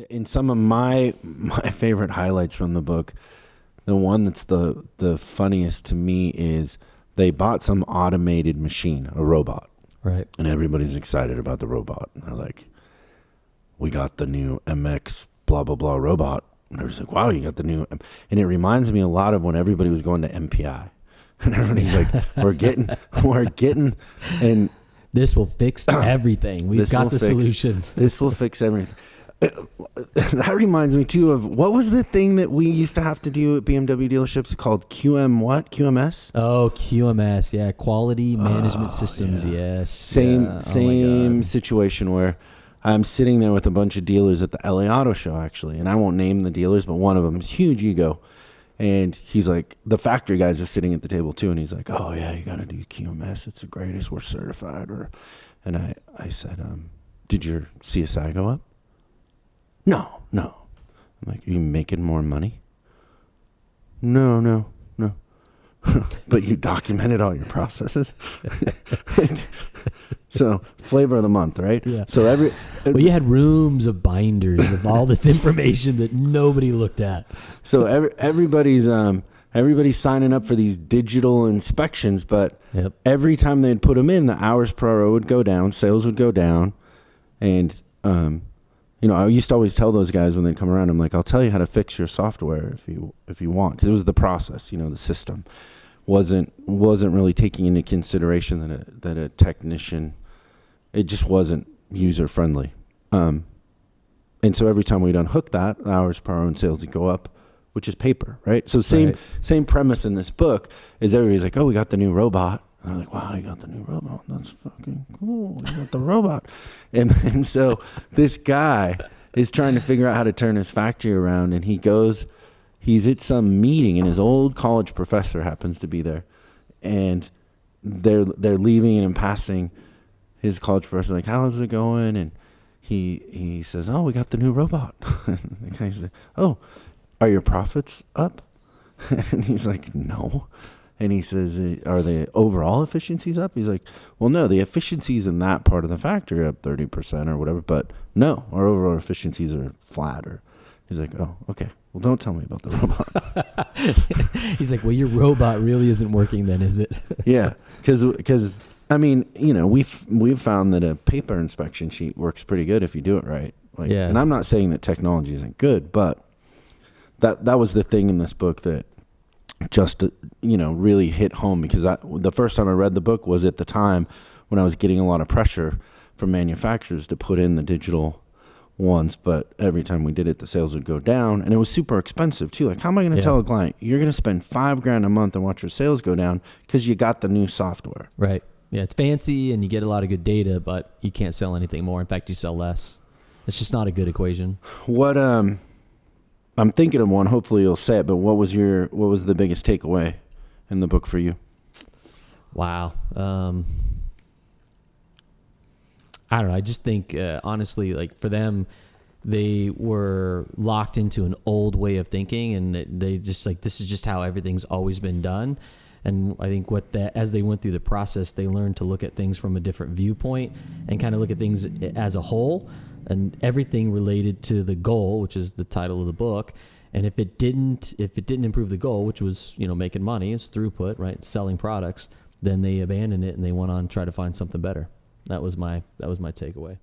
In some of my favorite highlights from the book, the one that's the funniest to me is they bought some automated machine, a robot. Right. And everybody's excited about the robot. And they're like, we got the new MX blah, blah, blah robot. And everybody's like, wow, you got the new. And it reminds me a lot of when everybody was going to MPI. And everybody's like, we're getting, and this will fix everything. We've got the solution. This will fix everything. That reminds me too of, what was the thing that we used to have to do at BMW dealerships called QMS? Oh, QMS. Yeah. Quality Management Systems. Yeah. Yes. Same situation where I'm sitting there with a bunch of dealers at the LA Auto Show, actually. And I won't name the dealers, but one of them is huge ego. And he's like, the factory guys are sitting at the table too. And he's like, oh yeah, you got to do QMS. It's the greatest. We're certified. And I said, did your CSI go up? No. I'm like, are you making more money? No. But you documented all your processes. So flavor of the month, right? Yeah. So well, you had rooms of binders of all this information that nobody looked at. So everybody's signing up for these digital inspections, but every time they'd put them in, the hours per hour would go down, sales would go down, and I used to always tell those guys when they'd come around, I'm like, I'll tell you how to fix your software if you want, because it was the process, the system wasn't really taking into consideration that a technician, it just wasn't user friendly, and so every time we'd unhook that, the hours per hour in sales would go up, which is paper, right? So same premise in this book is everybody's like, oh, we got the new robot. And I'm like, wow, you got the new robot. That's fucking cool. You got the robot. And so this guy is trying to figure out how to turn his factory around. And he's at some meeting, and his old college professor happens to be there. And they're leaving, and in passing, his college professor like, how is it going? And he says, oh, we got the new robot. And the guy says, oh, are your profits up? And he's like, no. And he says, are the overall efficiencies up? He's like, well, no, the efficiencies in that part of the factory are up 30% or whatever, but no, our overall efficiencies are flat. Or he's like, oh, okay. Well, don't tell me about the robot. He's like, well, your robot really isn't working then, is it? Yeah, because I mean, we've found that a paper inspection sheet works pretty good if you do it right. And I'm not saying that technology isn't good, but that was the thing in this book that just really hit home, because the first time I read the book was at the time when I was getting a lot of pressure from manufacturers to put in the digital ones, but every time we did it, the sales would go down, and it was super expensive too. Like, how am I going to tell a client you're going to spend $5,000 a month and watch your sales go down because you got the new software? Right. Yeah, it's fancy and you get a lot of good data, but you can't sell anything more. In fact, you sell less. It's just not a good equation. What I'm thinking of one, hopefully you'll say it, but what was the biggest takeaway in the book for you? Wow. I don't know. I just think, honestly, like for them, they were locked into an old way of thinking, and they just like, this is just how everything's always been done. And I think as they went through the process, they learned to look at things from a different viewpoint and kind of look at things as a whole, and everything related to the goal, which is the title of the book. And if it didn't improve the goal, which was, making money, it's throughput, right? Selling products, then they abandoned it and they went on to try to find something better. That was my takeaway.